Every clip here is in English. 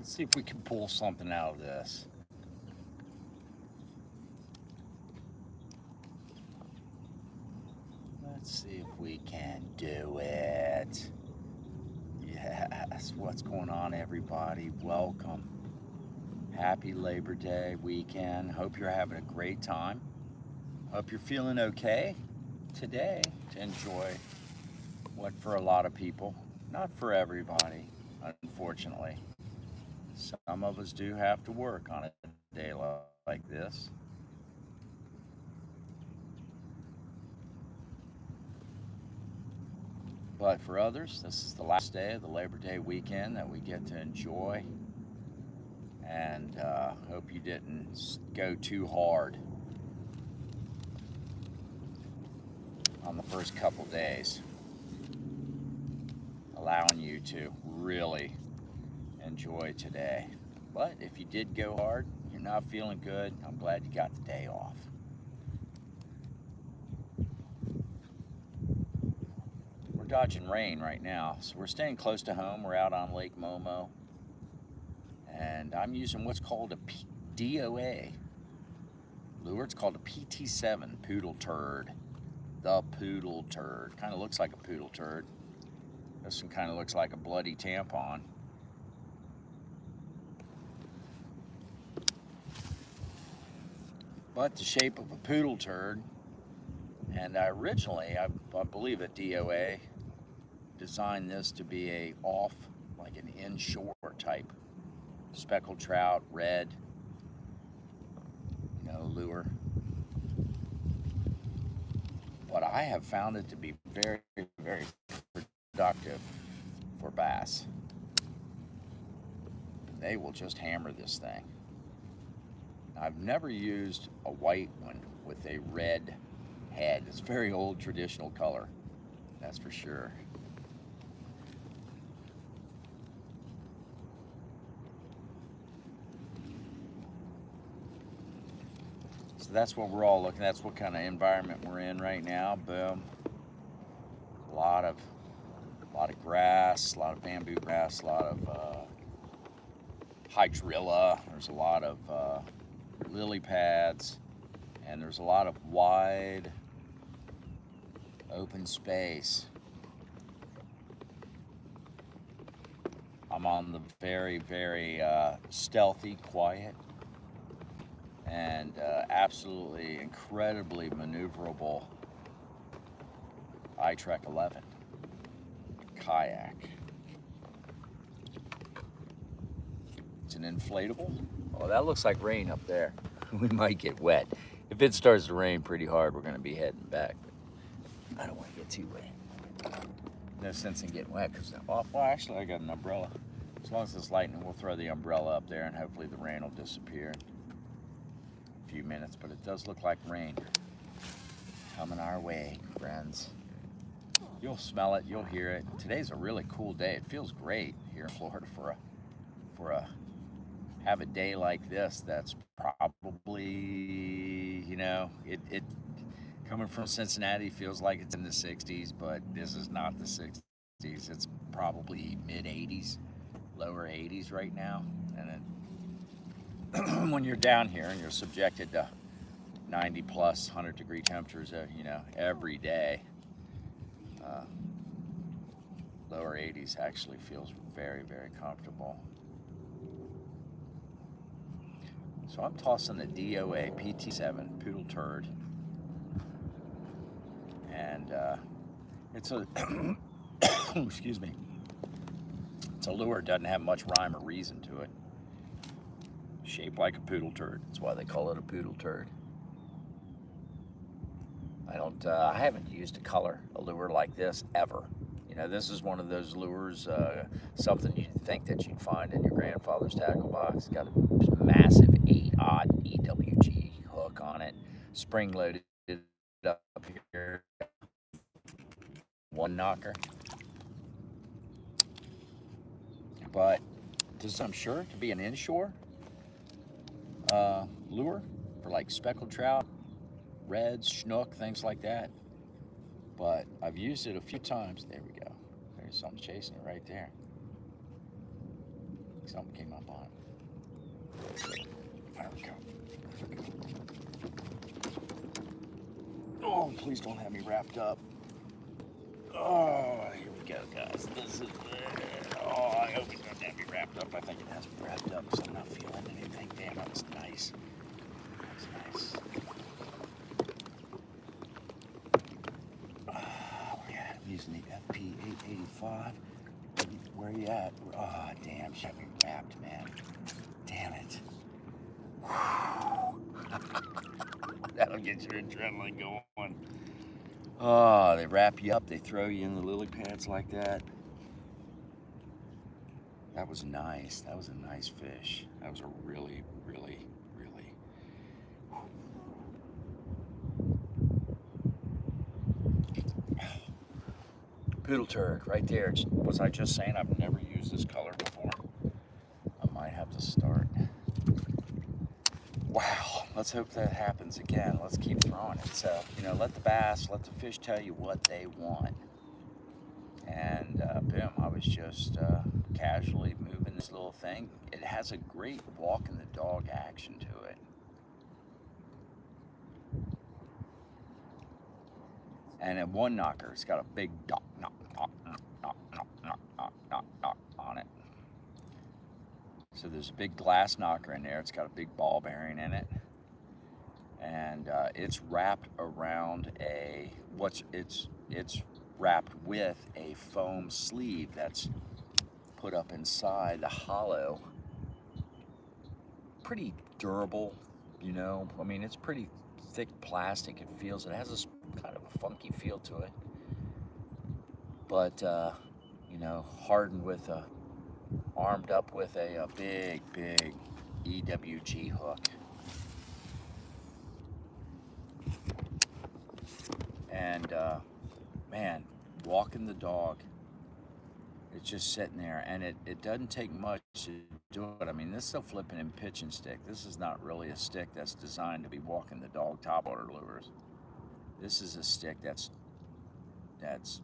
Let's see if we can pull something out of this. Let's see if we can do it. Yes, what's going on, everybody? Welcome. Happy Labor Day weekend. Hope you're having a great time. Hope you're feeling okay today to enjoy what for a lot of people, not for everybody, unfortunately. Some of us do have to work on a day like this. But for others, this is the last day of the Labor Day weekend that we get to enjoy. And hope you didn't go too hard on the first couple days, allowing you to really enjoy today. But if you did go hard, you're not feeling good, I'm glad you got the day off. We're dodging rain right now, so we're staying close to home. We're out on Lake Momo, and I'm using what's called a DOA lure. It's called a PT7 Poodle Turd. The Poodle Turd. Kind of looks like a poodle turd. This one kind of looks like a bloody tampon. But the shape of a poodle turd. And originally, I believe at DOA, designed this to be a off, like an inshore type speckled trout, red, lure. But I have found it to be very, very productive for bass. They will just hammer this thing. I've never used a white one with a red head. It's a very old traditional color, that's for sure. So that's what we're all looking at. That's what kind of environment we're in right now. Boom. A lot of grass, a lot of bamboo grass, a lot of hydrilla. There's a lot of lily pads, and there's a lot of wide open space. I'm on the very, very stealthy, quiet, and absolutely incredibly maneuverable iTrek 11 Kayak. It's an inflatable. Oh, that looks like rain up there. We might get wet. If it starts to rain pretty hard, we're going to be heading back. I don't want to get too wet. No sense in getting wet because, well, actually, I got an umbrella. As long as it's lightning, we'll throw the umbrella up there and hopefully the rain will disappear in a few minutes. But it does look like rain coming our way, friends. You'll smell it, you'll hear it. Today's a really cool day. It feels great here in Florida for a have a day like this. That's probably, it coming from Cincinnati feels like it's in the 60s, but this is not the 60s. It's probably mid 80s, lower 80s right now. And when you're down here and you're subjected to 90 plus 100-degree temperatures, every day, lower 80s actually feels very, very comfortable. So I'm tossing the DOA PT7 Poodle Turd, and it's a excuse me. It's a lure. It doesn't have much rhyme or reason to it. Shaped like a poodle turd. That's why they call it a poodle turd. I haven't used a lure like this ever. This is one of those lures, something you'd think that you'd find in your grandfather's tackle box. It's got a massive 8-aught EWG hook on it, spring loaded up here, one knocker. But I'm sure to be an inshore lure for like speckled trout, reds, snook, things like that. But I've used it a few times. There we go. There's something chasing it right there. Something came up on it. There we go. Oh, please don't have me wrapped up. Oh, here we go, guys. This is, oh, I hope it doesn't have me wrapped up. I think it has me wrapped up because I'm not feeling anything. Damn, that was nice. That was nice. Yeah, I'm using the FP885. Where are you at? Oh, damn, she had me wrapped, man. Damn it. That'll get your adrenaline going. Oh, they wrap you up, they throw you in the lily pads like that. That was nice. That was a nice fish. That was a really, really, really. Poodle turd right there. Was I just saying I've never used this color before? I might have to start. Wow, let's hope that happens again. Let's keep throwing it. So, you know, let the bass, let the fish tell you what they want. And boom, I was just casually moving this little thing. It has a great walking the dog action to it. And at one knocker, it's got a big knock, knock, knock, knock, knock, knock, knock, knock, knock, knock on it. So there's a big glass knocker in there. It's got a big ball bearing in it. And it's wrapped around it's wrapped with a foam sleeve that's put up inside the hollow. Pretty durable, you know. I mean, it's pretty thick plastic. It has a kind of a funky feel to it. But, you know, hardened with armed up with a big, big EWG hook. And, man, walking the dog, it's just sitting there, and it doesn't take much to do it. I mean, this is a flipping and pitching stick. This is not really a stick that's designed to be walking the dog topwater lures. This is a stick that's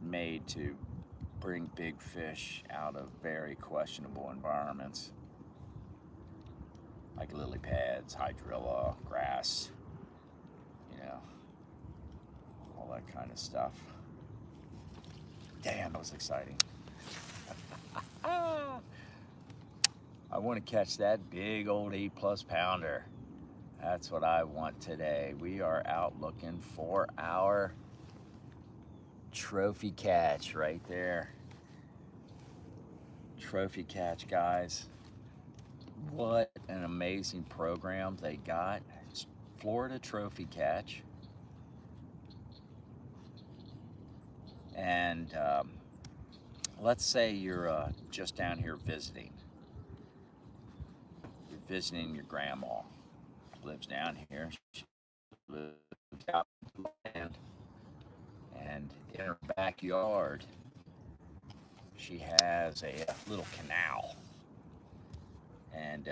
made to bring big fish out of very questionable environments, like lily pads, hydrilla, grass, you know, all that kind of stuff. Damn, that was exciting. I want to catch that big old 8+ pounder. That's what I want today. We are out looking for our trophy catch right there. Trophy catch, guys. What an amazing program they got. It's Florida Trophy Catch. And let's say you're just down here visiting. You're visiting your grandma. Lives down here. She lives out in the land. And in her backyard, she has a little canal. And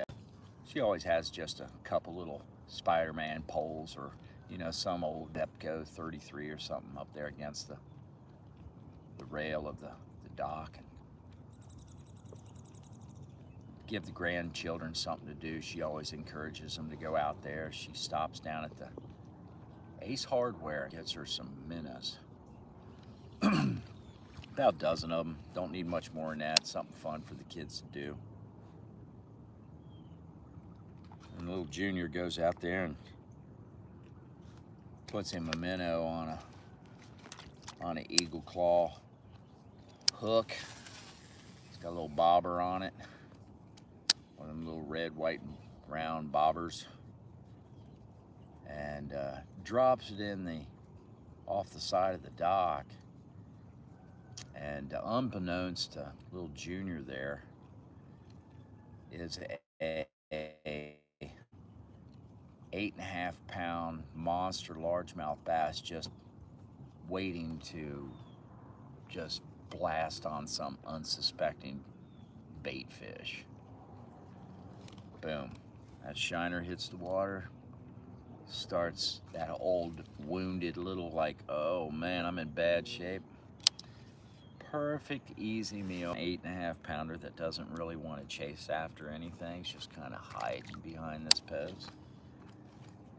she always has just a couple little Spider-Man poles, or, you know, some old Depco 33 or something up there against the rail of the dock. And give the grandchildren something to do. She always encourages them to go out there. She stops down at the Ace Hardware and gets her some minnows. About a dozen of them. Don't need much more than that. Something fun for the kids to do. And little Junior goes out there and puts him a minnow on an eagle claw hook. It's got a little bobber on it. One of them little red, white, and brown bobbers. And drops it off the side of the dock. And unbeknownst to little Junior there is a 8.5 pound monster largemouth bass just waiting to just blast on some unsuspecting bait fish. Boom. That shiner hits the water, starts that old wounded little like, oh man, I'm in bad shape. perfect, easy meal. 8.5 pounder that doesn't really want to chase after anything. It's just kind of hiding behind this pose.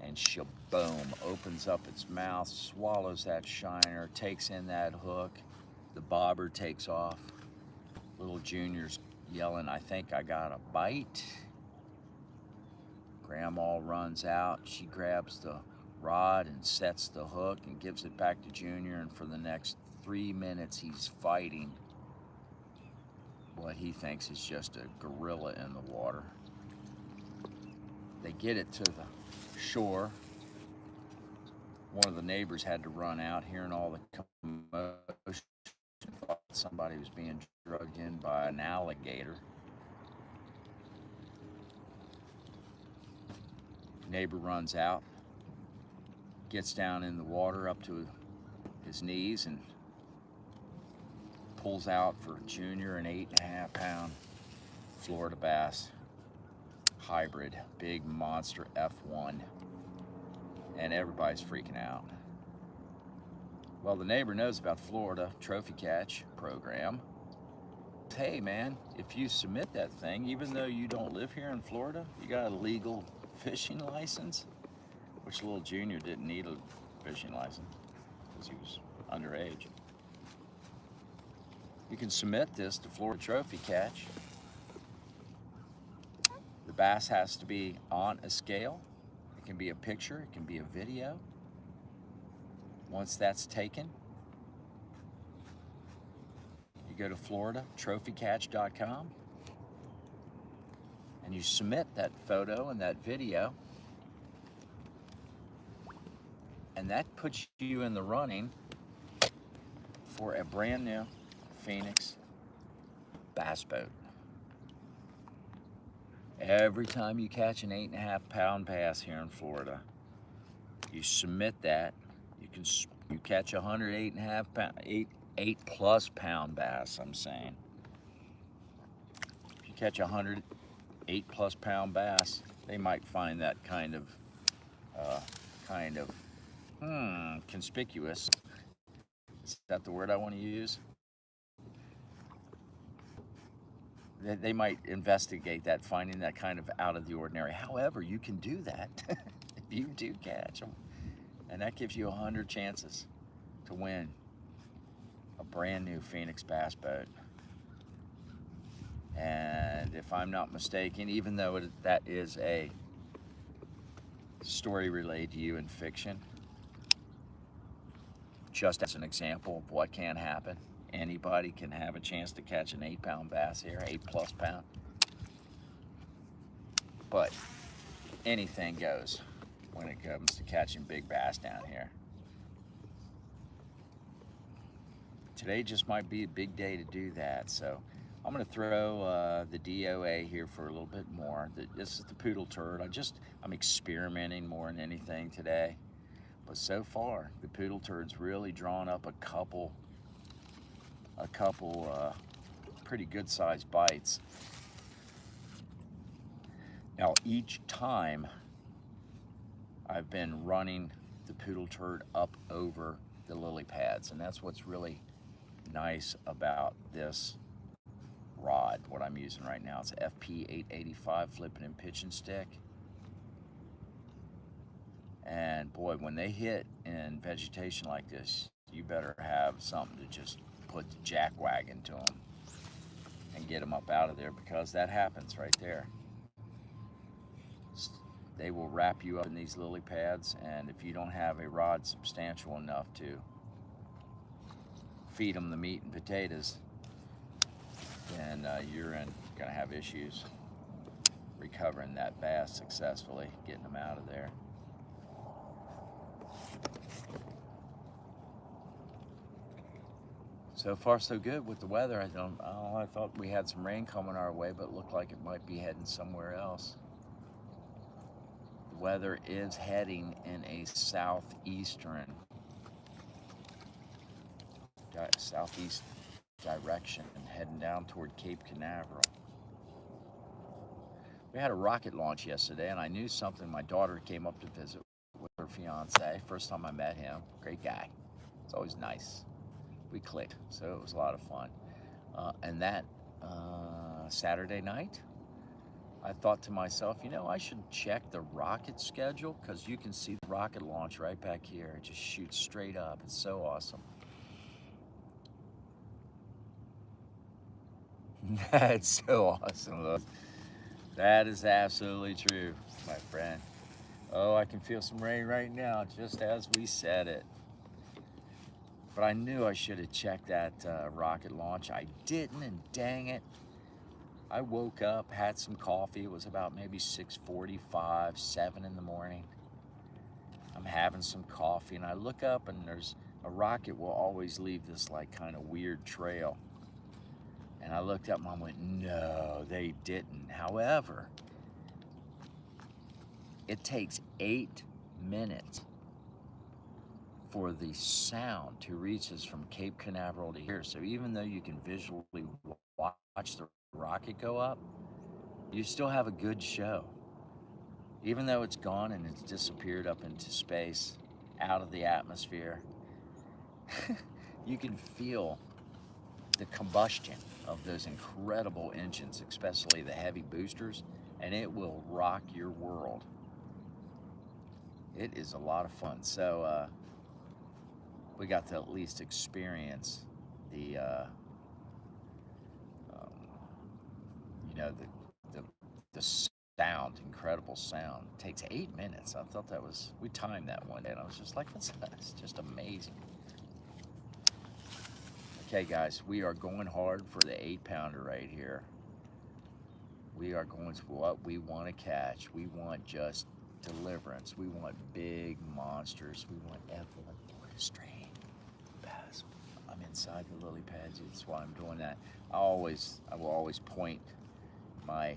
And she'll, boom, opens up its mouth, swallows that shiner, takes in that hook. The bobber takes off. Little Junior's yelling, I think I got a bite. Grandma runs out. She grabs the rod and sets the hook and gives it back to Junior, and for the next 3 minutes he's fighting what he thinks is just a gorilla in the water. They get it to the shore. One of the neighbors had to run out, hearing all the commotion, thought somebody was being drugged in by an alligator. Neighbor runs out, gets down in the water up to his knees and pulls out for Junior an 8.5 pound Florida bass hybrid, big monster F1, and everybody's freaking out. Well, the neighbor knows about Florida Trophy Catch program. Hey man, if you submit that thing, even though you don't live here in Florida, you got a legal fishing license, which little Junior didn't need a fishing license because he was underage. You can submit this to Florida Trophy Catch. The bass has to be on a scale. It can be a picture, it can be a video. Once that's taken, you go to FloridaTrophyCatch.com and you submit that photo and that video, and that puts you in the running for a brand new Phoenix bass boat. Every time you catch an 8.5 pound bass here in Florida, you submit that. You catch 108.5 pound, 8+ pound bass. I'm saying, if you catch 108+ pound bass, they might find that kind of conspicuous. Is that the word I want to use? They might investigate that, finding that kind of out of the ordinary. However, you can do that if you do catch them. And that gives you 100 chances to win a brand new Phoenix bass boat. And if I'm not mistaken, even though that is a story relayed to you in fiction, just as an example of what can happen, anybody can have a chance to catch an 8 pound bass here, 8+ pound. But anything goes when it comes to catching big bass down here. Today just might be a big day to do that. So I'm gonna throw the DOA here for a little bit more. This is the poodle turd. I'm experimenting more than anything today. But so far, the poodle turd's really drawn up a couple pretty good sized bites. Now each time I've been running the poodle turd up over the lily pads, and that's what's really nice about this rod, what I'm using right now. It's FP 885 flipping and pitching stick. And boy, when they hit in vegetation like this, you better have something to just put the jack wagon to them and get them up out of there, because that happens right there. They will wrap you up in these lily pads, and if you don't have a rod substantial enough to feed them the meat and potatoes, then you're gonna have issues recovering that bass successfully, getting them out of there. So far so good with the weather. I thought we had some rain coming our way, but it looked like it might be heading somewhere else. The weather is heading in a southeast direction and heading down toward Cape Canaveral. We had a rocket launch yesterday, and I knew something. My daughter came up to visit with her fiance. First time I met him. Great guy. It's always nice we clicked. So it was a lot of fun. And that Saturday night, I thought to myself, you know, I should check the rocket schedule, because you can see the rocket launch right back here. It just shoots straight up. It's so awesome. That's so awesome. That is absolutely true, my friend. Oh, I can feel some rain right now, just as we said it. But I knew I should have checked that rocket launch. I didn't, and dang it. I woke up, had some coffee. It was about maybe 6:45, 7 in the morning. I'm having some coffee, and I look up, and there's a rocket will always leave this like kind of weird trail. And I looked up and I went, no, they didn't. However, it takes 8 minutes for the sound to reach us from Cape Canaveral to here. So even though you can visually watch the rocket go up, you still have a good show. Even though it's gone and it's disappeared up into space, out of the atmosphere, you can feel the combustion of those incredible engines, especially the heavy boosters, and it will rock your world. It is a lot of fun. So we got to at least experience the, you know, the sound, incredible sound. It takes 8 minutes. I thought that was, we timed that one day, and I was just like, that's just amazing. Okay, guys, we are going hard for the 8-pounder right here. We are going to what we want to catch. We want just deliverance. We want big monsters. We want F1 Florida strain bass. I'm inside the lily pads. That's why I'm doing that. I will always point my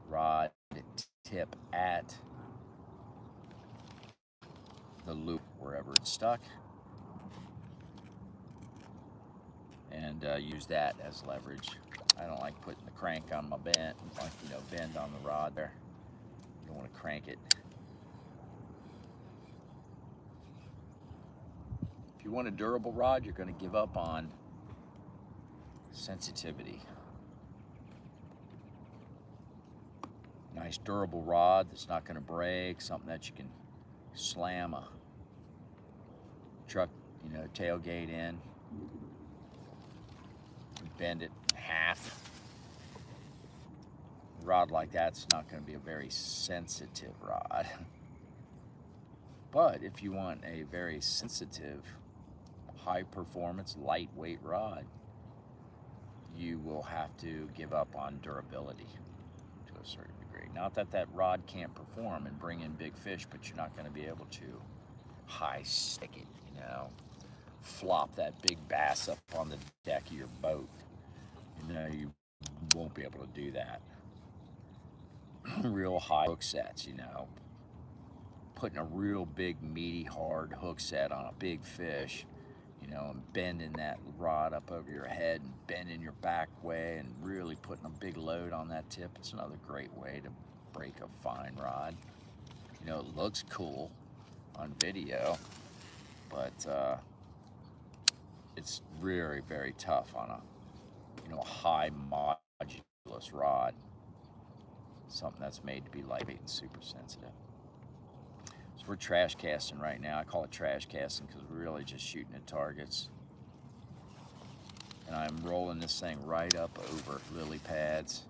rod tip at the loop wherever it's stuck, and use that as leverage. I don't like putting the crank on my bend, like, you know, bend on the rod there. You don't want to crank it. If you want a durable rod, you're going to give up on sensitivity. Nice durable rod that's not going to break, something that you can slam a truck, you know, tailgate in, bend it in half. A rod like that's not going to be a very sensitive rod. But if you want a very sensitive, high performance, lightweight rod, you will have to give up on durability to a certain degree. Not that that rod can't perform and bring in big fish, but you're not going to be able to high stick it, you know, flop that big bass up on the deck of your boat. You know, you won't be able to do that. Real high hook sets, you know, putting a real big, meaty, hard hook set on a big fish, you know, and bending that rod up over your head and bending your back way and really putting a big load on that tip. It's another great way to break a fine rod. You know, it looks cool on video, but it's very, very tough on a, you know, high modulus rod. Something that's made to be lightweight and super sensitive. So we're trash casting right now. I call it trash casting because we're really just shooting at targets. And I'm rolling this thing right up over lily pads.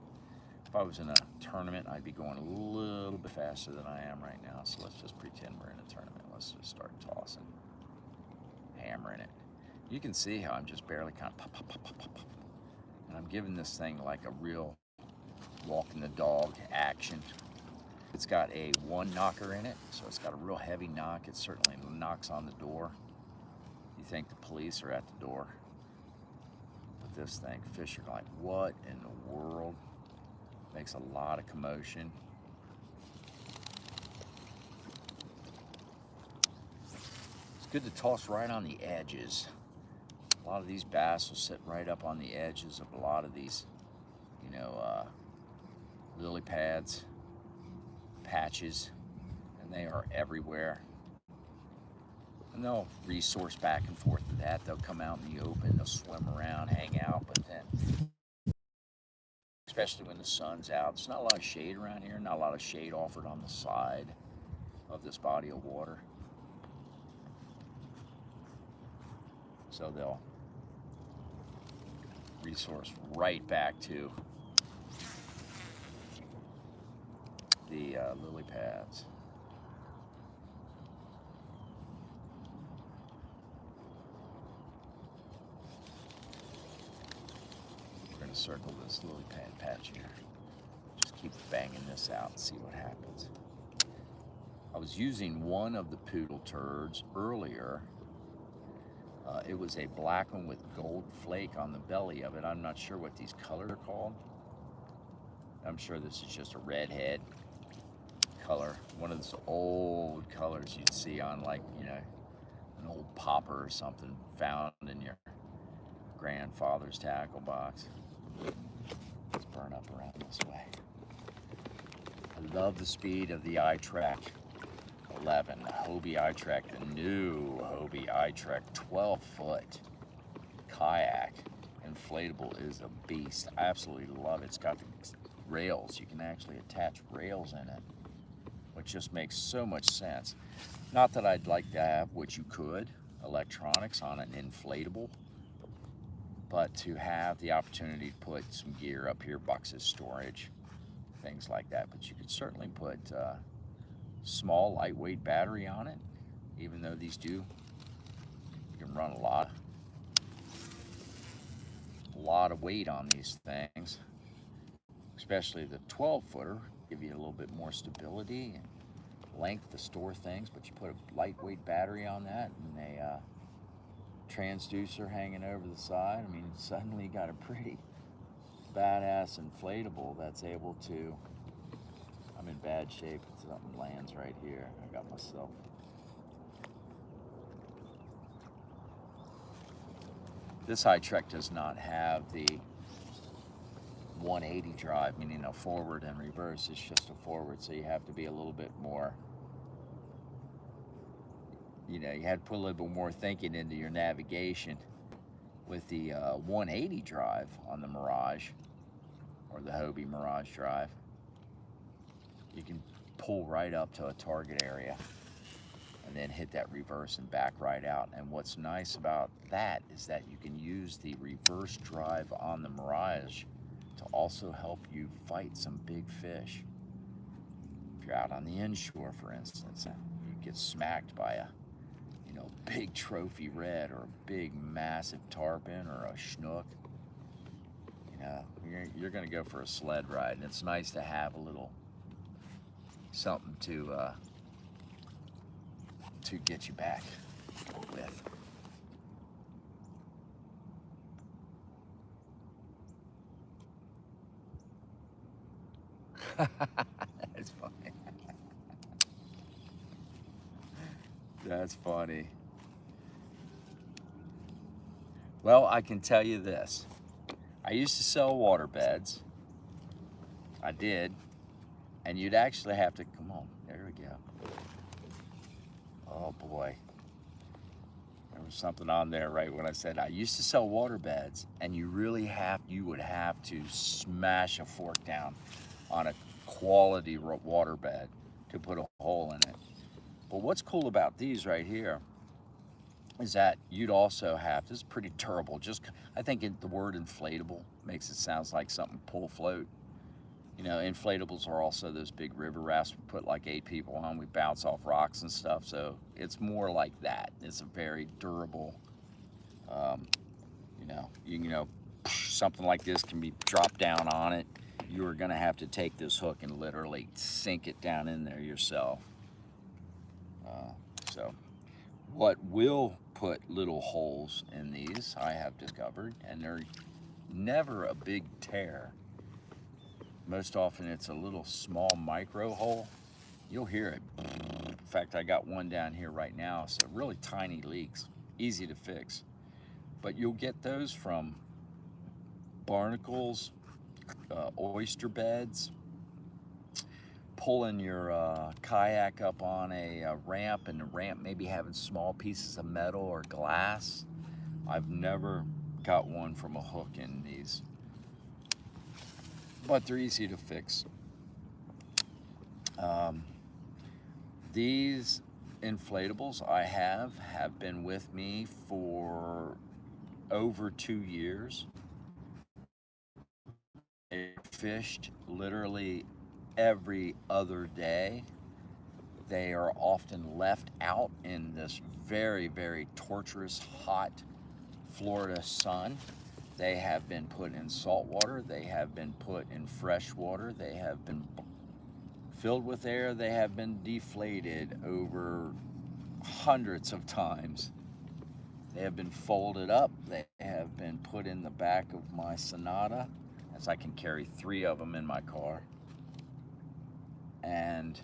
If I was in a tournament, I'd be going a little bit faster than I am right now. So let's just pretend we're in a tournament. Let's just start tossing, hammering it. You can see how I'm just barely kind of pop, pop, pop, pop, pop, pop. And I'm giving this thing like a real walking the dog action. It's got a one knocker in it, so it's got a real heavy knock. It certainly knocks on the door. You think the police are at the door. But this thing, fish are like, what in the world? Makes a lot of commotion. It's good to toss right on the edges. A lot of these bass will sit right up on the edges of a lot of these, you know, lily pads, patches, and they are everywhere. And they'll resource back and forth to that. They'll come out in the open, they'll swim around, hang out, but then, especially when the sun's out, there's not a lot of shade around here, not a lot of shade offered on the side of this body of water. So they'll resource right back to the lily pads. We're going to circle this lily pad patch here. Just keep banging this out and see what happens. I was using one of the poodle turds earlier. It was a black one with gold flake on the belly of it. I'm not sure what these colors are called. I'm sure this is just a redhead color. One of those old colors you'd see on, like, you know, an old popper or something found in your grandfather's tackle box. Let's burn up around this way. I love the speed of the iTrek 11, Hobie iTrek, the new Hobie iTrek 12-foot kayak. Inflatable is a beast. I absolutely love it. It's got the rails. You can actually attach rails in it, which just makes so much sense. Not that I'd like to have, which you could, electronics on an inflatable, but to have the opportunity to put some gear up here, boxes, storage, things like that. But you could certainly put small, lightweight battery on it, even though these do, you can run a lot of weight on these things, especially the 12-footer, give you a little bit more stability and length to store things, but you put a lightweight battery on that and a transducer hanging over the side. I mean, suddenly you got a pretty badass inflatable that's able to, I'm in bad shape if something lands right here. I got myself. This iTrek does not have the 180 drive, meaning a forward and reverse. It's just a forward, so you have to be a little bit more, you know, you had to put a little bit more thinking into your navigation. With the 180 drive on the Mirage, or the Hobie Mirage drive, you can pull right up to a target area and then hit that reverse and back right out. And what's nice about that is that you can use the reverse drive on the Mirage to also help you fight some big fish. If you're out on the inshore, for instance, and you get smacked by a, you know, big trophy red or a big massive tarpon or a schnook, you know, you're going to go for a sled ride, and it's nice to have a little something to get you back with. That's funny. That's funny. Well, I can tell you this. I used to sell water beds. I did. And you'd actually have to, come on, there we go. Oh boy. There was something on there right when I said I used to sell water beds, and you would have to smash a fork down on a quality water bed to put a hole in it. But what's cool about these right here is that you'd also have, this is pretty durable, just, I think the word inflatable makes it sound like something pull float. You know, inflatables are also those big river rafts we put like 8 people on. We bounce off rocks and stuff, so it's more like that. It's a very durable, you know, something like this can be dropped down on it. You are gonna have to take this hook and literally sink it down in there yourself. So what will put little holes in these, I have discovered, and they're never a big tear. Most often it's a little small micro hole. You'll hear it. In fact, I got one down here right now. So really tiny leaks, easy to fix. But you'll get those from barnacles, oyster beds, pulling your kayak up on a ramp, and the ramp maybe having small pieces of metal or glass. I've never got one from a hook in these, but they're easy to fix. These inflatables I have been with me for over 2 years. I fished literally every other day. They are often left out in this very, very torturous, hot Florida sun. They have been put in salt water. They have been put in fresh water. They have been filled with air. They have been deflated over hundreds of times. They have been folded up. They have been put in the back of my Sonata, as I can carry 3 of them in my car. And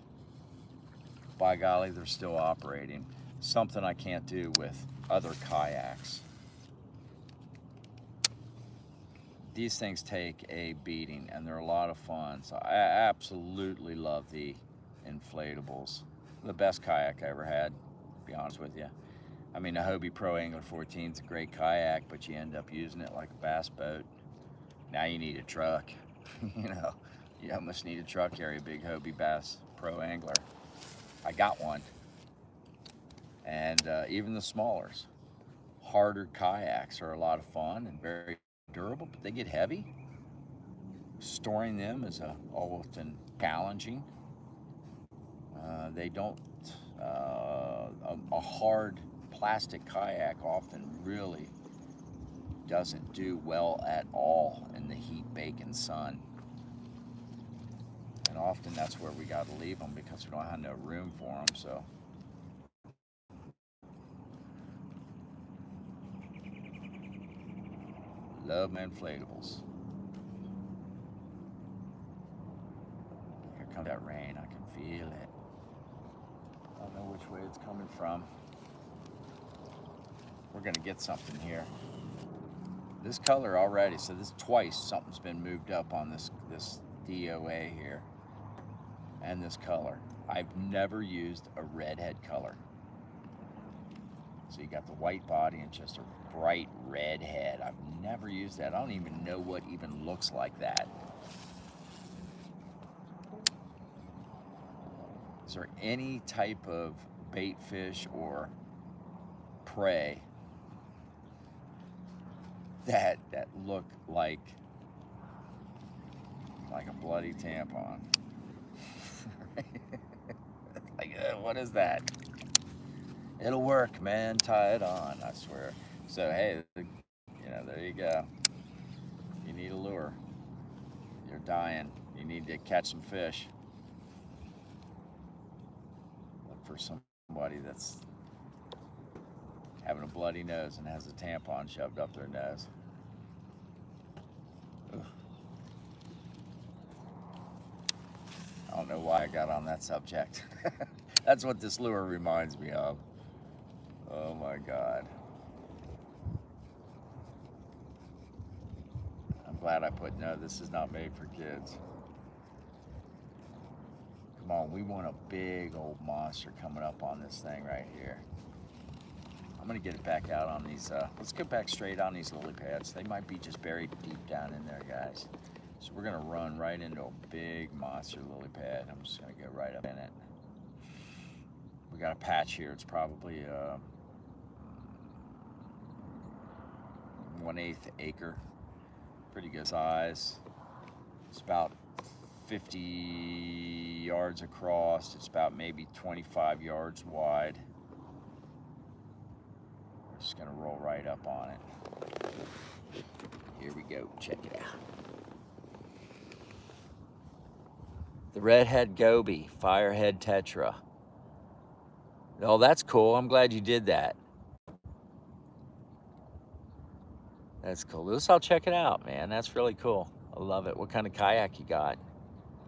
by golly, they're still operating. Something I can't do with other kayaks. These things take a beating, and they're a lot of fun. So I absolutely love the inflatables. The best kayak I ever had, to be honest with you. I mean, the Hobie Pro Angler 14 is a great kayak, but you end up using it like a bass boat. Now you need a truck. You know, you almost need a truck, carry a big Hobie Bass Pro Angler. I got one. And even the smallers, harder kayaks are a lot of fun and very durable, but they get heavy. Storing them is often challenging. They don't, a hard plastic kayak often really doesn't do well at all in the heat baking sun. And often that's where we got to leave them because we don't have no room for them. So love my inflatables. Here comes that rain. I can feel it. I don't know which way it's coming from. We're gonna get something here. This color already, so this twice something's been moved up on this DOA here. And this color. I've never used a redhead color. So you got the white body and just a bright red head. I've never used that. I don't even know what even looks like that. Is there any type of bait fish or prey that look like a bloody tampon? Like, what is that? It'll work, man. Tie it on, I swear. So, hey, you know, there you go. You need a lure. You're dying. You need to catch some fish. Look for somebody that's having a bloody nose and has a tampon shoved up their nose. Ugh. I don't know why I got on that subject. That's what this lure reminds me of. Oh my God. I'm glad I put no, this is not made for kids. Come on, we want a big old monster coming up on this thing right here. I'm gonna get it back out on these, let's go back straight on these lily pads. They might be just buried deep down in there, guys. So we're gonna run right into a big monster lily pad. I'm just gonna go right up in it. We got a patch here. It's probably 1/8 acre. Pretty good size. It's about 50 yards across. It's about maybe 25 yards wide. We're just gonna roll right up on it. Here we go, check it out. The redhead goby, firehead tetra. Oh, that's cool. I'm glad you did that. That's cool. Luce, I'll check it out, man. That's really cool. I love it. What kind of kayak you got?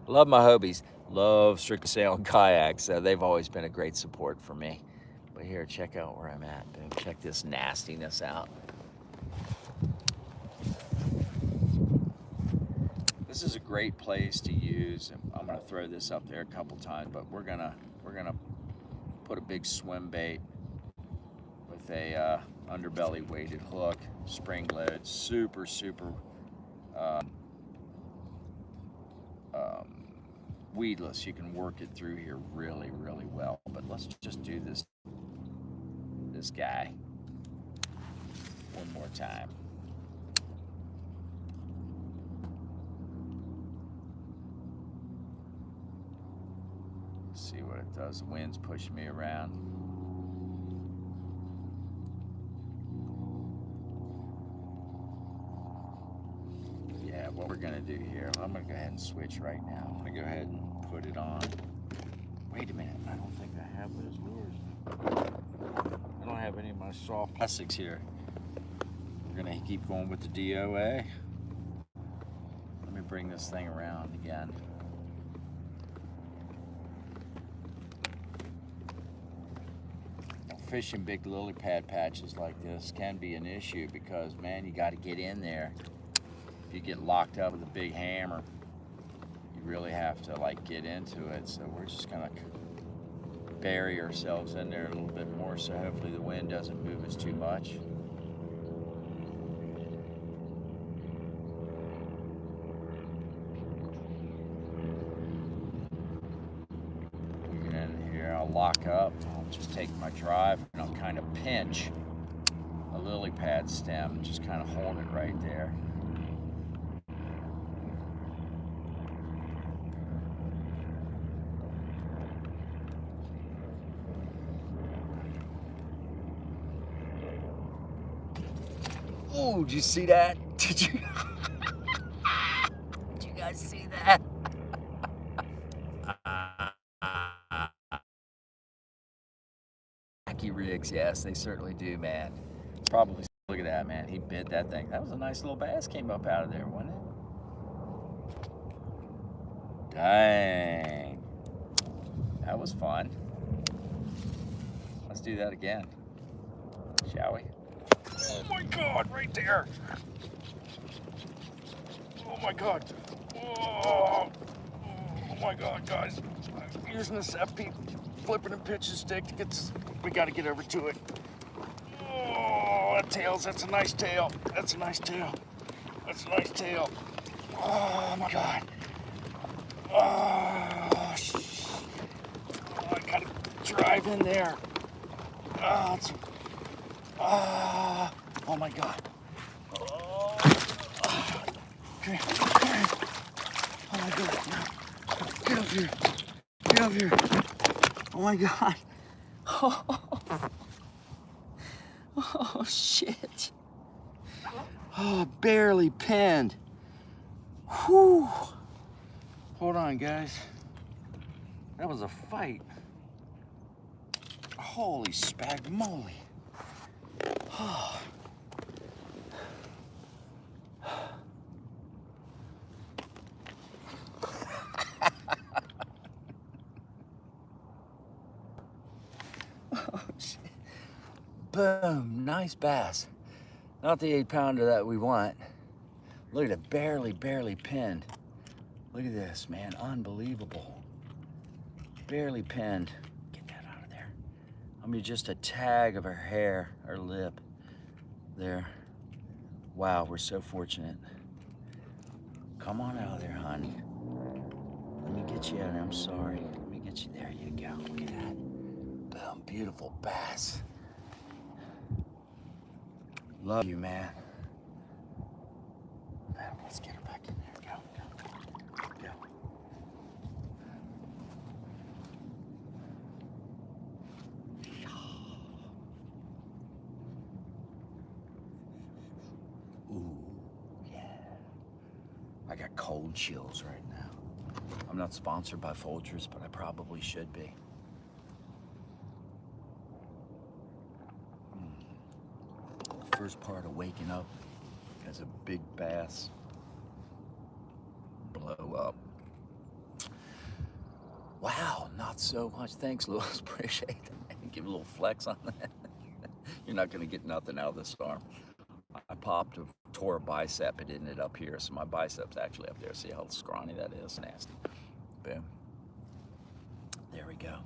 I love my Hobies. Love Strictly Sailing Kayaks. They've always been a great support for me. But here, check out where I'm at. Boom. Check this nastiness out. This is a great place to use. I'm I'm gonna throw this up there a couple times, but we're gonna put a big swim bait with a underbelly weighted hook, spring load, super weedless. You can work it through here really well. But let's just do this guy one more time. See what it does. The wind's pushing me around. Yeah, what we're gonna do here, I'm gonna go ahead and switch right now. I'm gonna go ahead and put it on. Wait a minute, I don't think I have those lures. I don't have any of my soft plastics here. We're gonna keep going with the DOA. Let me bring this thing around again. Fishing big lily pad patches like this can be an issue because, man, you got to get in there. If you get locked up with a big hammer, you really have to like get into it. So we're just gonna bury ourselves in there a little bit more, so hopefully the wind doesn't move us too much. Get in here, I'll lock up. I'll just take my drive and I'll kind of pinch a lily pad stem and just kind of hold it right there. Oh, did you see that? Did you? Did you guys see that? Wacky rigs, yes, they certainly do, man. Probably, look at that, man. He bit that thing. That was a nice little bass came up out of there, wasn't it? Dang. That was fun. Let's do that again, shall we? Oh my God, right there. Oh my God. Oh my God, guys. I'm using this FP flipping and pitching stick to get this. We got to get over to it. Oh, that tails. That's a nice tail. That's a nice tail. That's a nice tail. Oh my God. Oh, I got to drive in there. Oh my God. Oh, come here. Oh my God. Get up here. Get up here. Oh my God. Oh shit. Oh, barely pinned. Whew. Hold on, guys. That was a fight. Holy spagmoly. Oh. Oh, shit. Boom, nice bass. Not the 8-pounder that we want. Look at it, barely pinned. Look at this, man, unbelievable. Barely pinned. Get that out of there. I mean, just a tag of her hair, her lip there. Wow, we're so fortunate. Come on out of there, honey. Let me get you out of there, I'm sorry. Let me get you, there you go, look at that. Boom, beautiful bass. Love you, man. Man, let's get her back in there. Go. Ooh, yeah. I got cold chills right now. I'm not sponsored by Folgers, but I probably should be. The first part of waking up as a big bass blow up. Wow, not so much. Thanks, Louis. Appreciate that. Give a little flex on that. You're not going to get nothing out of this arm. I tore a bicep. It ended up here, so my bicep's actually up there. See how scrawny that is? Nasty. boom. There we go.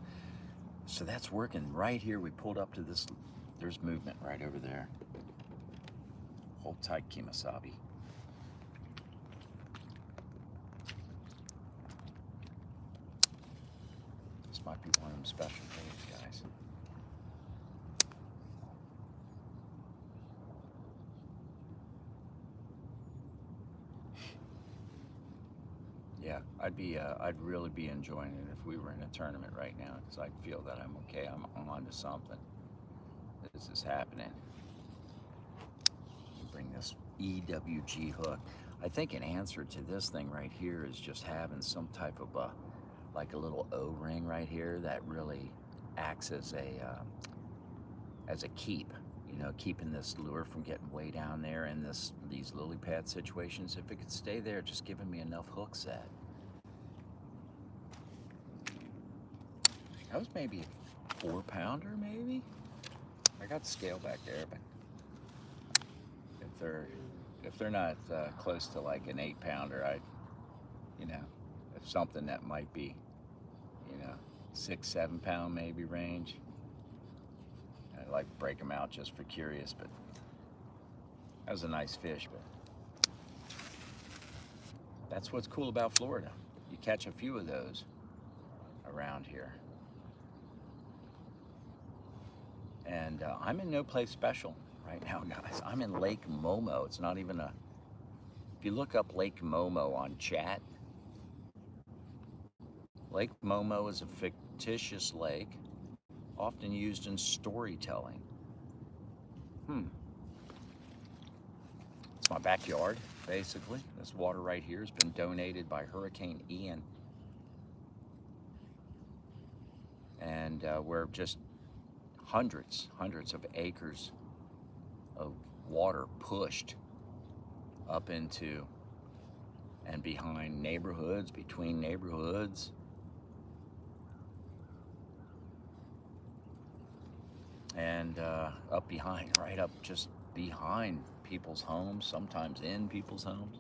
So that's working right here. We pulled up to this. There's movement right over there. Hold tight, Kemosabe. This might be one of them special days, guys. Yeah, I'd really be enjoying it if we were in a tournament right now, because I'd feel that I'm okay. I'm onto something. This is happening. Bring this EWG hook. I think an answer to this thing right here is just having some type of like a little O-ring right here that really acts as a keep. You know, keeping this lure from getting way down there in these lily pad situations. If it could stay there, just giving me enough hook set. That was maybe a 4-pounder, maybe. I got the scale back there, but if they're not close to like an 8-pounder, you know, if something that might be, you know, 6-7 pound maybe range. I like break them out just for curious, but that was a nice fish. But that's what's cool about Florida. You catch a few of those around here. And I'm in no place special right now, guys. I'm in Lake Momo. It's not even a... If you look up Lake Momo on chat, Lake Momo is a fictitious lake often used in storytelling. It's my backyard, basically. This water right here has been donated by Hurricane Ian. And we're just hundreds of acres of water pushed up into and behind neighborhoods, between neighborhoods. And up behind, right up just behind people's homes, sometimes in people's homes.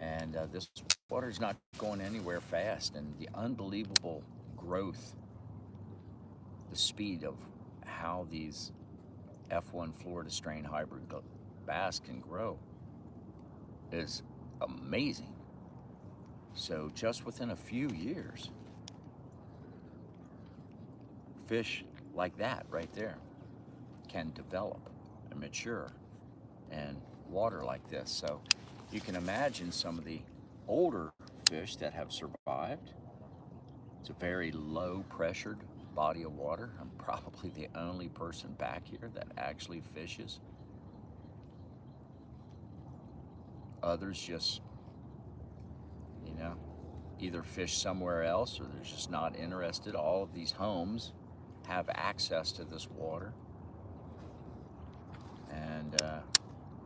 And this water's not going anywhere fast, and the unbelievable growth, the speed of how these F1 Florida strain hybrid bass can grow is amazing. So just within a few years, fish like that right there can develop and mature in water like this. So you can imagine some of the older fish that have survived. It's a very low pressured body of water. I'm probably the only person back here that actually fishes. Others just, you know, either fish somewhere else or they're just not interested. All of these homes have access to this water. And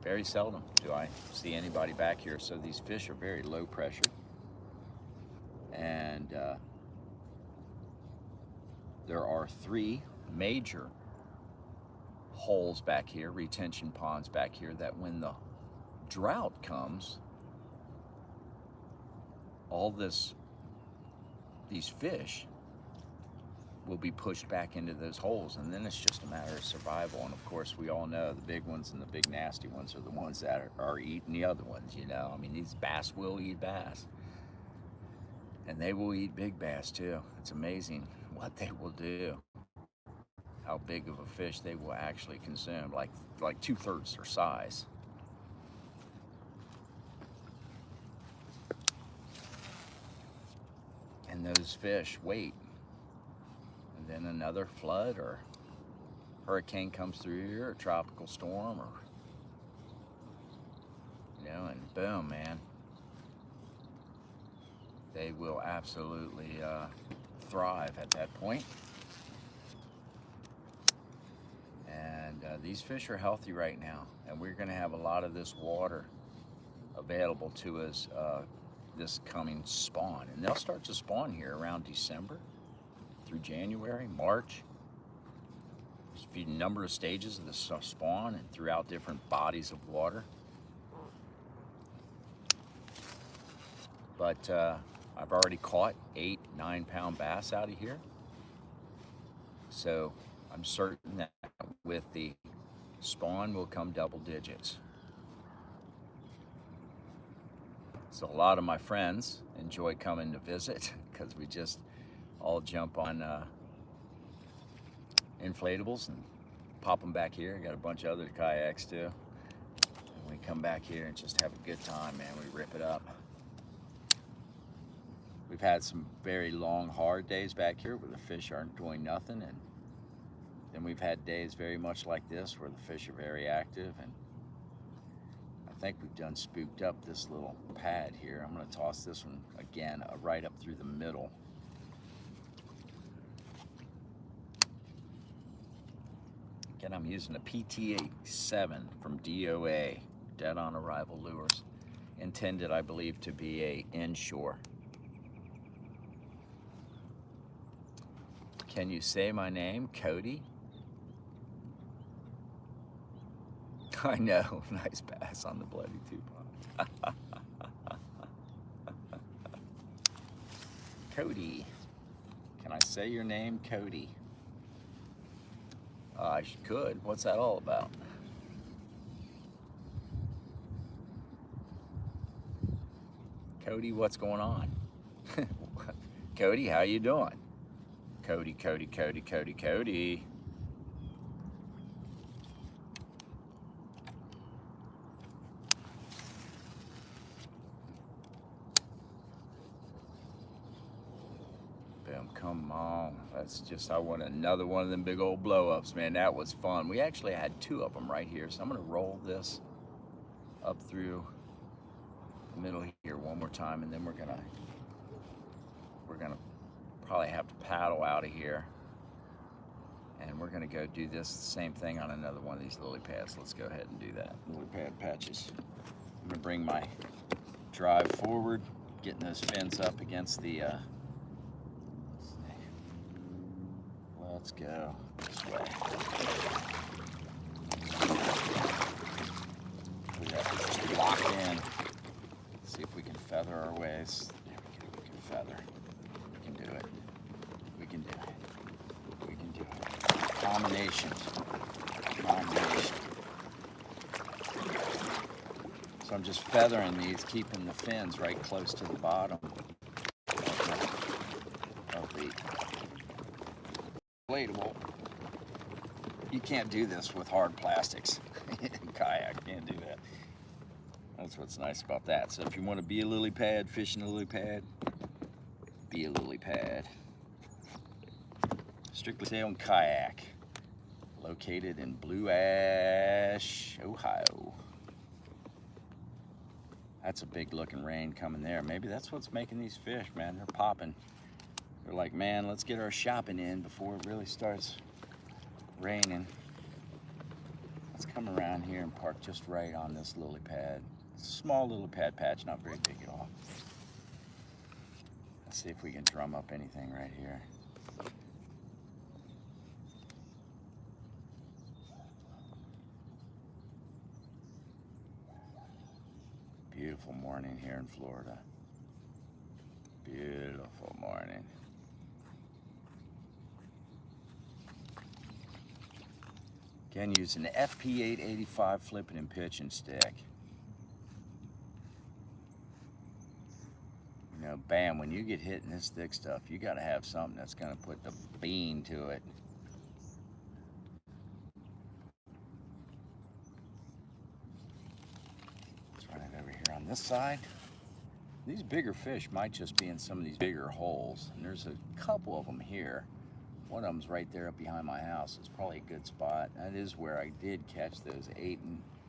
very seldom do I see anybody back here. So these fish are very low pressured. And there are 3 major holes back here, retention ponds back here, that when the drought comes, all these fish will be pushed back into those holes, and then it's just a matter of survival. And of course, we all know the big ones and the big nasty ones are the ones that are eating the other ones, you know. I mean, these bass will eat bass, and they will eat big bass too. It's amazing what they will do, how big of a fish they will actually consume, like 2/3 their size. And those fish wait. And then another flood or hurricane comes through here, or tropical storm, or, you know, and boom, man. They will absolutely thrive at that point. And these fish are healthy right now, and we're going to have a lot of this water available to us this coming spawn. And they'll start to spawn here around December through January, March. There's a few number of stages of the spawn and throughout different bodies of water. But I've already caught 8, 9 pound bass out of here. So I'm certain that with the spawn will come double digits. So a lot of my friends enjoy coming to visit because we just all jump on inflatables and pop them back here. I got a bunch of other kayaks too. And we come back here and just have a good time, man. We rip it up. We've had some very long, hard days back here where the fish aren't doing nothing, and then we've had days very much like this where the fish are very active. And I think we've done spooked up this little pad here. I'm going to toss this one again right up through the middle. Again, I'm using a PT-7 from DOA, Dead on Arrival Lures, intended, I believe, to be a inshore. Can you say my name, Cody? I know, nice bass on the bloody 2-pound. Cody, can I say your name, Cody? I could. What's that all about? Cody, what's going on? Cody, how you doing? Cody, Cody, Cody, Cody, Cody. Boom, come on. That's just, I want another one of them big old blow-ups, man. That was fun. We actually had 2 of them right here, so I'm gonna roll this up through the middle here one more time, and then we're gonna probably have to paddle out of here, and we're gonna go do this same thing on another one of these lily pads. Let's go ahead and do that. Lily pad patches. I'm gonna bring my drive forward, getting those fins up against the let's go this way. We have to just lock in. See if we can feather our ways. There we go. We can feather. We can do it. We can do it. We can do it. Combination. Combination. So I'm just feathering these, keeping the fins right close to the bottom of the inflatable. You can't do this with hard plastics. Kayak can't do that. That's what's nice about that. So if you want to be a lily pad, fish in a lily pad, be a lily pad. Strictly Sail Kayak, located in Blue Ash, Ohio. That's a big looking rain coming there. Maybe that's what's making these fish, man. They're popping. They're like, man, let's get our shopping in before it really starts raining. Let's come around here and park just right on this lily pad. It's a small lily pad patch, not very big at all. Let's see if we can drum up anything right here. Beautiful morning here in Florida. Beautiful morning. Again, using the FP885 flipping and pitching stick. You know, bam, when you get hitting this thick stuff, you gotta have something that's gonna put the bean to it. Let's run it over here on this side. These bigger fish might just be in some of these bigger holes, and there's a couple of them here. One of them's right there up behind my house. It's probably a good spot. That is where I did catch those 8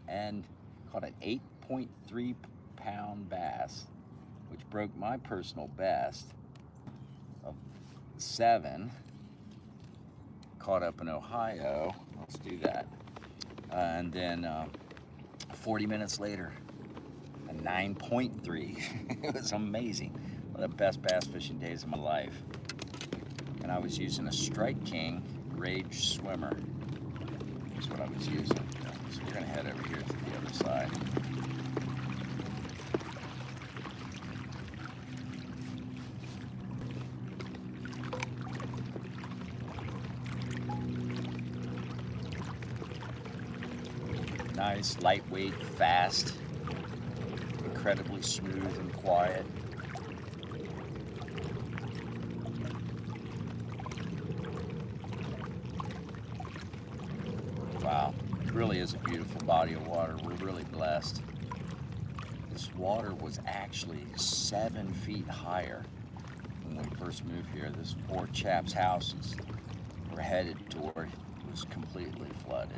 and caught an 8.3 pound bass, which broke my personal best of 7. Caught up in Ohio. Let's do that. And then 40 minutes later, a 9.3. It was amazing. One of the best bass fishing days of my life. And I was using a Strike King Rage Swimmer. That's what I was using. So we're gonna head over here to the other side. Nice, lightweight, fast, incredibly smooth and quiet. Wow, it really is a beautiful body of water. We're really blessed. This water was actually 7 feet higher when we first moved here. This poor chap's houses we're headed toward was completely flooded.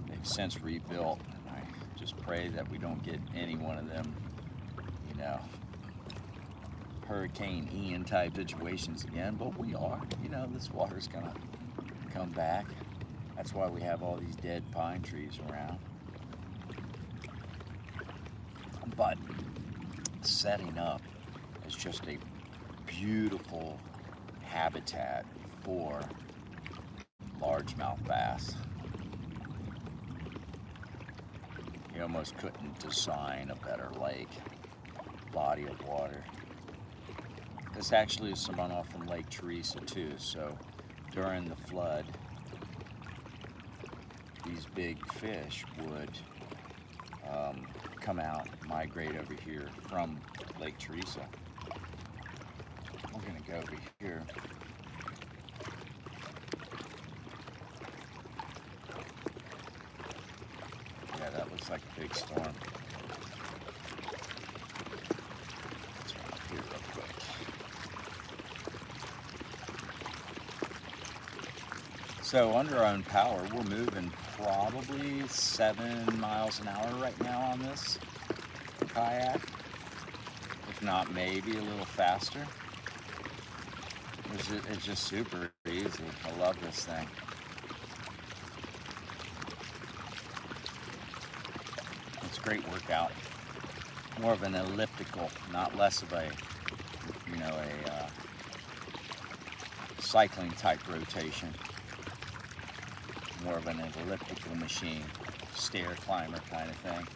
They've since rebuilt. I just pray that we don't get any one of them, you know, Hurricane Ian type situations again, but we are. You know, this water's gonna come back. That's why we have all these dead pine trees around. But setting up is just a beautiful habitat for largemouth bass. You almost couldn't design a better lake, body of water. This actually is some runoff from Lake Teresa too, so during the flood, these big fish would come out, migrate over here from Lake Teresa. We're gonna go over here. Yeah, that looks like a big storm. Let's run up here real quick. So under our own power, we're moving probably 7 miles an hour right now on this kayak. If not, maybe a little faster. It's just super easy. I love this thing. It's a great workout. More of an elliptical, not less of a, you know, a cycling type rotation. More of an elliptical machine, stair climber kind of thing.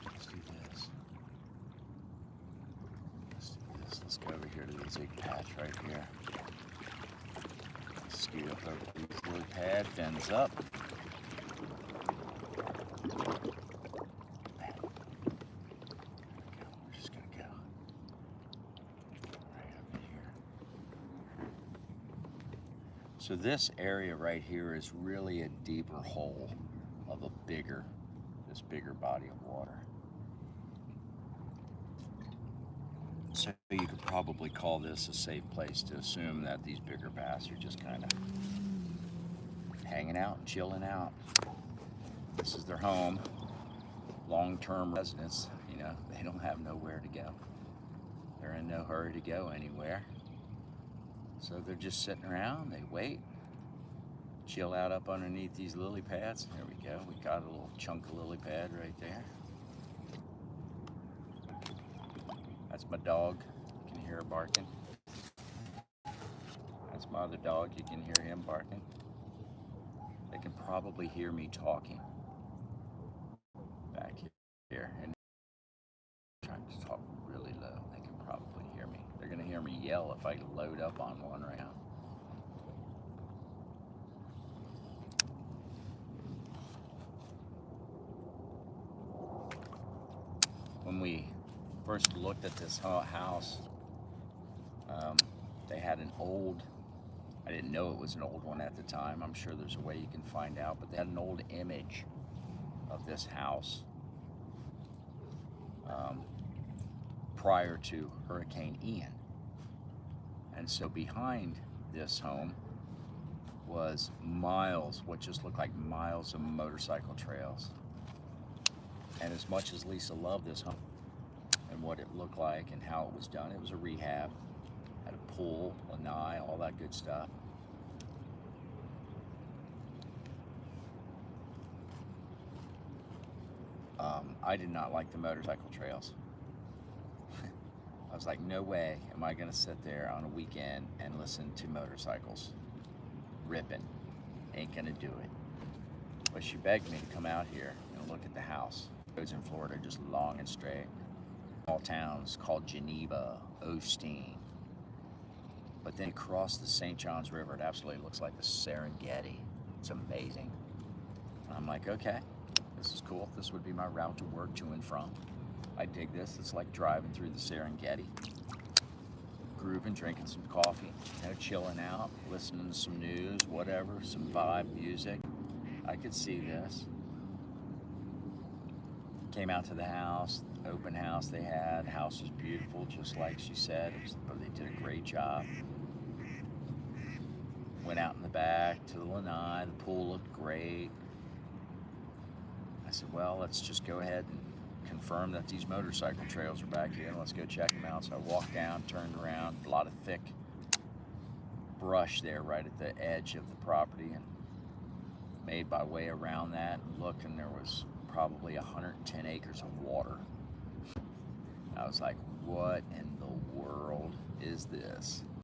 Let's do this. Let's go over here to this big patch right here. Scoot up over this little pad, fins up. We're just gonna go right over here. So this area right here is really a deeper hole of this bigger body of water. So you could probably call this a safe place to assume that these bigger bass are just kind of hanging out and chilling out. This is their home, long-term residence. You know, they don't have nowhere to go. They're in no hurry to go anywhere. So they're just sitting around, they wait, chill out up underneath these lily pads. There we go, we got a little chunk of lily pad right there. That's my dog, you can hear her barking. That's my other dog, you can hear him barking. They can probably hear me talking back here. And I'm trying to talk really low, they can probably hear me. They're gonna hear me yell if I load up on one right now. When we first looked at this house, they had an old, I didn't know it was an old one at the time. I'm sure there's a way you can find out, but they had an old image of this house prior to Hurricane Ian. And so behind this home was miles, what just looked like miles of motorcycle trails. And as much as Lisa loved this home and what it looked like and how it was done, it was a rehab, had a pool, lanai, all that good stuff. I did not like the motorcycle trails. I was like, no way am I gonna sit there on a weekend and listen to motorcycles ripping. Ain't gonna do it. But she begged me to come out here and look at the house. Roads in Florida are just long and straight. Small towns called Geneva, Osteen. But then across the St. Johns River, it absolutely looks like the Serengeti. It's amazing. I'm like, okay, this is cool. This would be my route to work, to and from. I dig this. It's like driving through the Serengeti, grooving, drinking some coffee, chilling out, listening to some news, whatever, some vibe music. I could see this. Came out to the house, open house they had. House was beautiful, just like she said. But they did a great job. Went out in the back to the lanai. The pool looked great. I said, well, let's just go ahead and confirm that these motorcycle trails are back here, and let's go check them out. So I walked down, turned around, a lot of thick brush there right at the edge of the property, and made my way around that and looked, and there was probably 110 acres of water. I was like, what in the world is this?